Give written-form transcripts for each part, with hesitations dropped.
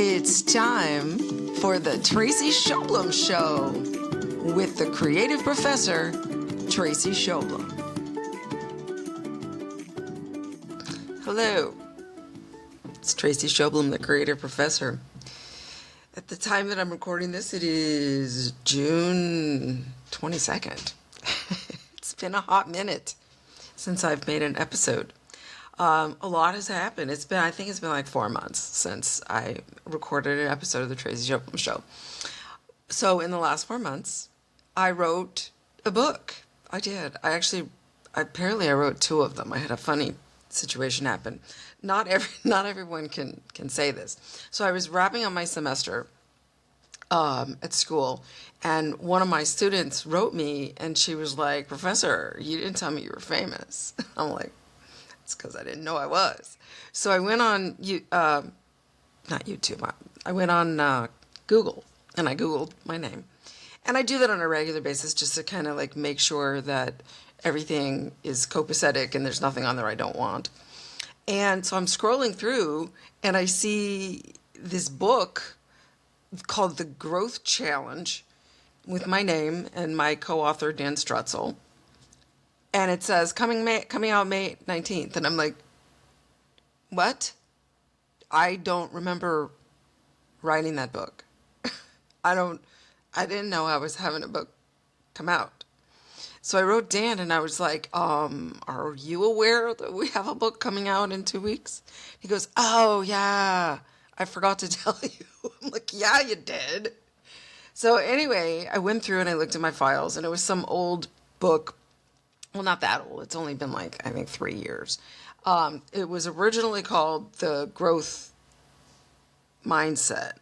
It's time for the Traci Shoblom Show with the creative professor, Traci Shoblom. Hello, it's Traci Shoblom, the creative professor. At the time that I'm recording this, it is June 22nd. It's been a hot minute since I've made an episode. A lot has happened. I think it's been like 4 months since I recorded an episode of the Traci Shoblom Show. So in the last 4 months, I wrote a book. I did. Apparently I wrote 2 of them. I had a funny situation happen. Not everyone can say this. So I was wrapping up my semester at school, and one of my students wrote me, and she was like, "Professor, you didn't tell me you were famous." I'm like, it's because I didn't know I was. So I went on, not YouTube, I went on Google, and I Googled my name. And I do that on a regular basis just to kind of like make sure that everything is copacetic and there's nothing on there I don't want. And so I'm scrolling through, and I see this book called The Growth Challenge with my name and my co-author, Dan Strutzel. And it says, coming out May 19th. And I'm like, what? I don't remember writing that book. I didn't know I was having a book come out. So I wrote Dan, and I was like, are you aware that we have a book coming out in 2 weeks? He goes, oh, yeah, I forgot to tell you. I'm like, yeah, you did. So anyway, I went through and I looked at my files, and it was some old book. Well, not that old. It's only been like, I think 3 years. It was originally called The Growth Mindset.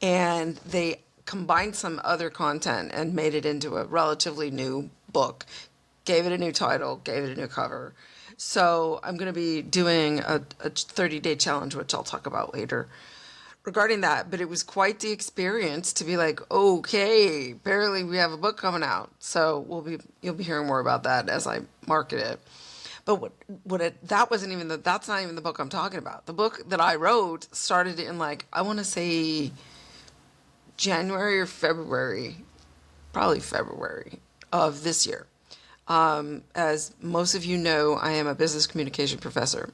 And they combined some other content and made it into a relatively new book. Gave it a new title, gave it a new cover. So I'm going to be doing a 30-day challenge, which I'll talk about later regarding that. But it was quite the experience to be like, okay, apparently we have a book coming out. So you'll be hearing more about that as I market it. But that's not even the book I'm talking about. The book that I wrote started in like, I want to say January or February, probably February of this year. As most of you know, I am a business communication professor.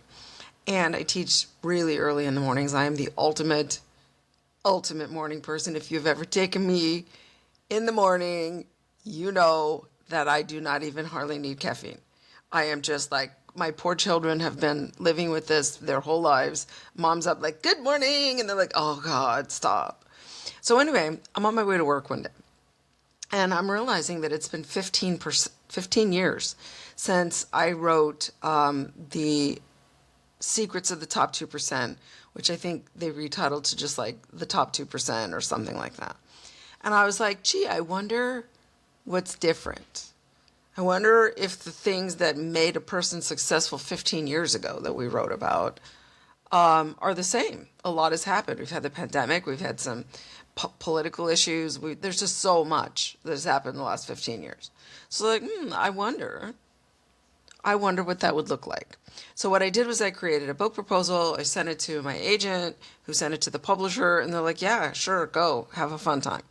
And I teach really early in the mornings. I am the ultimate morning person. If you've ever taken me in the morning, you know that I do not even hardly need caffeine. I am just like, my poor children have been living with this their whole lives. Mom's up like, good morning. And they're like, oh God, stop. So anyway, I'm on my way to work one day. And I'm realizing that it's been 15 years since I wrote the Secrets of the Top 2%, which I think they retitled to just like the Top 2% or something like that. And I was like, gee, I wonder what's different. I wonder if the things that made a person successful 15 years ago that we wrote about are the same. A lot has happened. We've had the pandemic. We've had some political issues. There's just so much that has happened in the last 15 years. So like, I wonder what that would look like. So what I did was I created a book proposal. I sent it to my agent, who sent it to the publisher, and they're like, yeah, sure, go, have a fun time.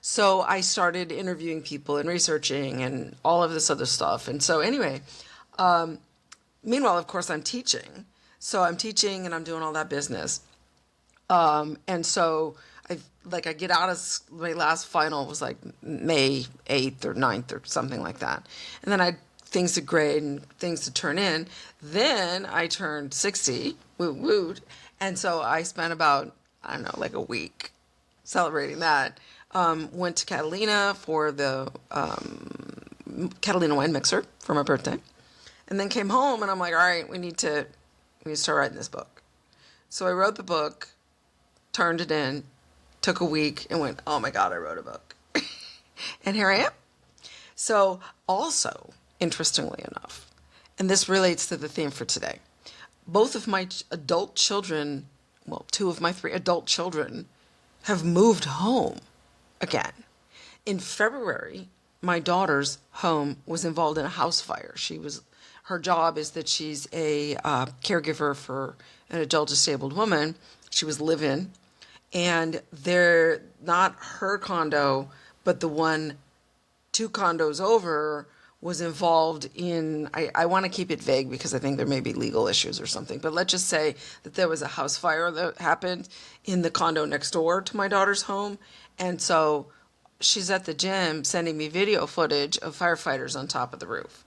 So I started interviewing people and researching and all of this other stuff. And so anyway, meanwhile, of course, I'm teaching. So I'm teaching and I'm doing all that business. And so I get out of my last final was like May 8th or 9th or something like that. And then I had things to grade and things to turn in. Then I turned 60, woot. And so I spent about, I don't know, like a week celebrating that. Went to Catalina for the Catalina wine mixer for my birthday. And then came home and I'm like, all right, we need to start writing this book. So I wrote the book, turned it in, took a week, and went, oh my God, I wrote a book. And here I am. So also, interestingly enough, and this relates to the theme for today, both of my adult children, well, 2 of my 3 adult children have moved home again. In February, my daughter's home was involved in a house fire. Her job is that she's a caregiver for an adult disabled woman. she was live-in, and they're not her condo, but the one 2 condos over was involved in, I want to keep it vague because I think there may be legal issues or something, but let's just say that there was a house fire that happened in the condo next door to my daughter's home. And so she's at the gym sending me video footage of firefighters on top of the roof.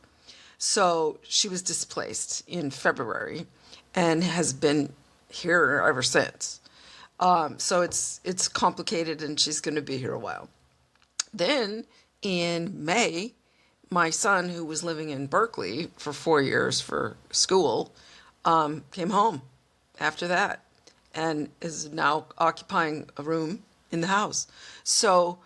So she was displaced in February and has been here ever since. So it's complicated, and she's going to be here a while. Then in May, my son, who was living in Berkeley for 4 years for school, came home after that and is now occupying a room in the house. So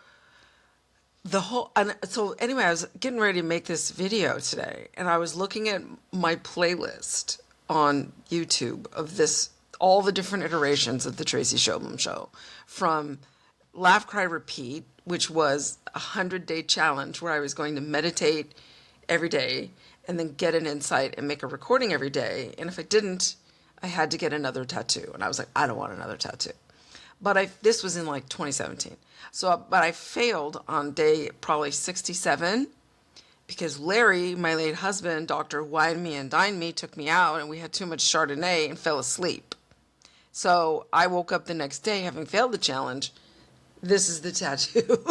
anyway, I was getting ready to make this video today, and I was looking at my playlist on YouTube of all the different iterations of the Traci Shoblom Show, from Laugh, Cry, Repeat, which was a 100-day challenge where I was going to meditate every day and then get an insight and make a recording every day. And if I didn't, I had to get another tattoo. And I was like, I don't want another tattoo. But this was in like 2017. But I failed on day probably 67 because Larry, my late husband, doctor, wined me and dined me, took me out, and we had too much Chardonnay and fell asleep. So I woke up the next day having failed the challenge. This is the tattoo.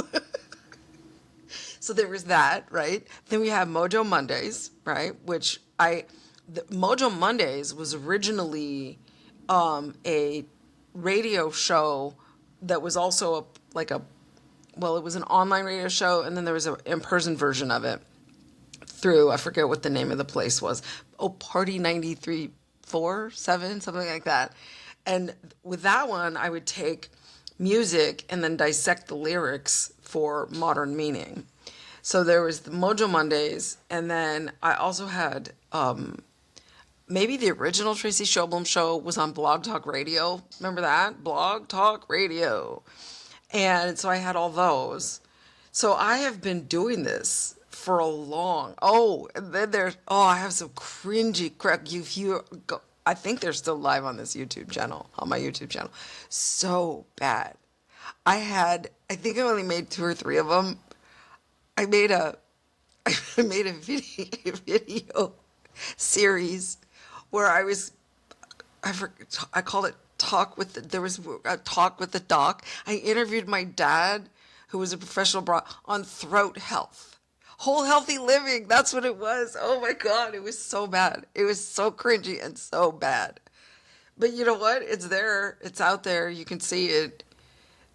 So there was that, right? Then we have Mojo Mondays, right? Mojo Mondays was originally a radio show that was also it was an online radio show, and then there was an in-person version of it through, I forget what the name of the place was. Party 93.4.7, something like that. And with that one, I would take music and then dissect the lyrics for modern meaning. So there was the Mojo Mondays, and then I also had maybe the original Traci Shoblom Show was on Blog Talk Radio. Remember that? Blog Talk Radio. And so I had all those. So I have been doing this for a long. And then I have some cringy crap. I think they're still live on this YouTube channel, on my YouTube channel. So bad. I think I only made 2 or 3 of them. I made a video series where I called it there was a talk with the doc. I interviewed my dad, who was a professional on throat health. Whole healthy living, that's what it was. Oh my God, it was so bad. It was so cringy and so bad. But you know what? It's there. It's out there. You can see it.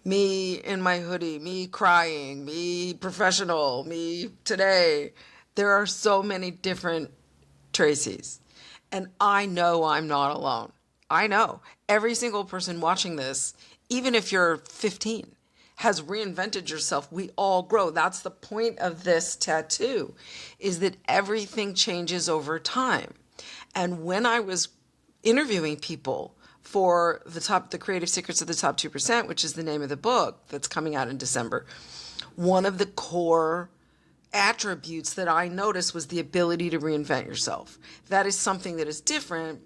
Me in my hoodie, me crying, me professional, me today. There are so many different Tracis. And I know I'm not alone. I know every single person watching this, even if you're 15, has reinvented yourself. We all grow. That's the point of this tattoo, is that everything changes over time. And when I was interviewing people for the Creative Secrets of the Top 2%, which is the name of the book that's coming out in December, one of the core attributes that I noticed was the ability to reinvent yourself. That is something that is different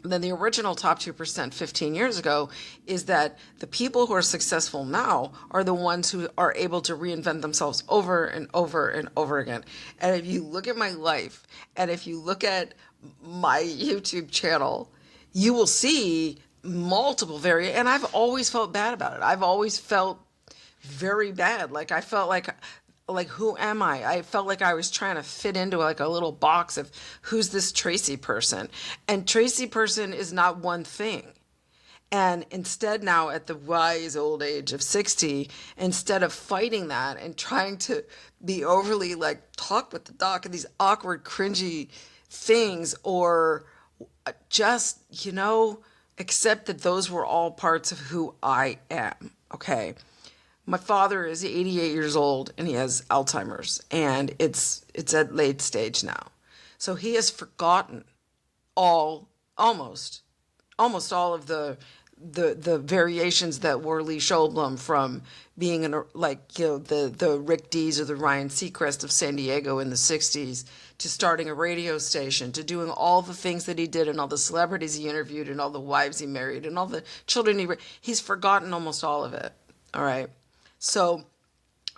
than the original Top 2% 15 years ago, is that the people who are successful now are the ones who are able to reinvent themselves over and over and over again. And if you look at my life, and if you look at my YouTube channel, you will see multiple and I've always felt bad about it. I've always felt very bad. Like I felt like who am I? I felt like I was trying to fit into like a little box of who's this Traci person. And Traci person is not one thing. And instead now at the wise old age of 60, instead of fighting that and trying to be overly like talk with the doc and these awkward, cringy things, or just, accept that those were all parts of who I am. Okay. My father is 88 years old and he has Alzheimer's, and it's at late stage now. So he has forgotten almost all of the the variations that were Lee Shoblom, from being the Rick Dees or the Ryan Seacrest of San Diego in the 60s, to starting a radio station, to doing all the things that he did and all the celebrities he interviewed and all the wives he married and all the children he's forgotten almost all of it. All right. So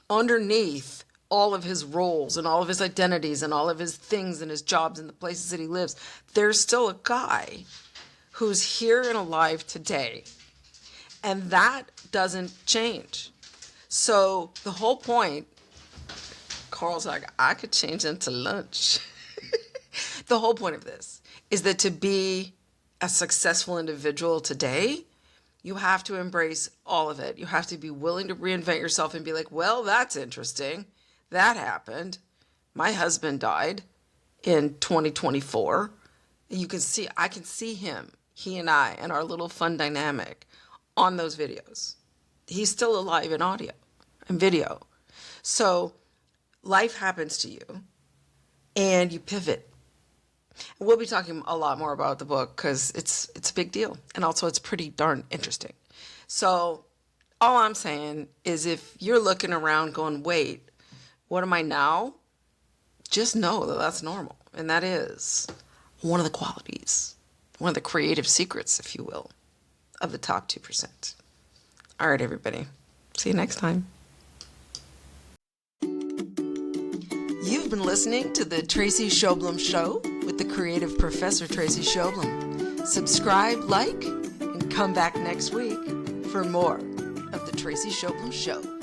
underneath all of his roles and all of his identities and all of his things and his jobs and the places that he lives, there's still a guy who's here and alive today. And that doesn't change. So the whole point, Carl's like, I could change into lunch. The whole point of this is that to be a successful individual today, you have to embrace all of it. You have to be willing to reinvent yourself and be like, well, that's interesting. That happened. My husband died in 2024. You can see, I can see him, he and I, and our little fun dynamic on those videos. He's still alive in audio and video. So life happens to you and you pivot. We'll be talking a lot more about the book because it's a big deal. And also it's pretty darn interesting. So all I'm saying is, if you're looking around going, wait, what am I now? Just know that that's normal. And that is one of the qualities, one of the creative secrets, if you will, of the top 2%. All right, everybody. See you next time. You've been listening to the Traci Shoblom Show with the creative professor, Traci Shoblom. Subscribe, like, and come back next week for more of the Traci Shoblom Show.